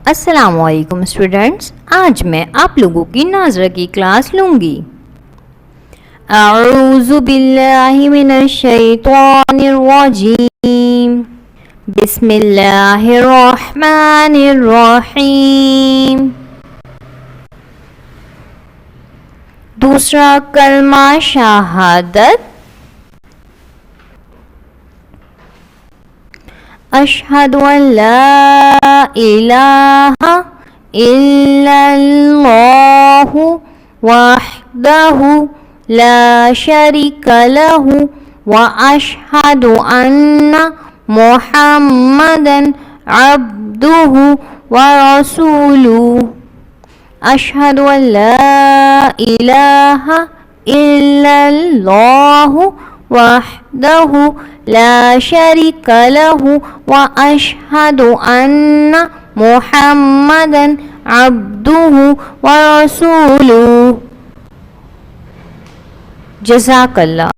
अस्सलामुअलैकुम स्टूडेंट्स, आज मैं आप लोगों की नाज़रा की क्लास लूँगी। अऊज़ु बिल्लाहि मिनश शैतानिर रजीम, बिस्मिल्लाहिर रहमानिर रहीम। दूसरा कलमा शहादत, अशहदु अल्ला इलाहा इल्लल्लाहु वहदहु ला शरीका लहु व अशहदु अन्ना मुहम्मदन अब्दुहु व रसूलुहु। अशहदु अल्ला इलाहा इल्लल्लाहु वहदहु ला शरीका लहु व अशहदु अन्ना मुहम्मदन अब्दुहु व रसूलुहु। जज़ाकल्लाह।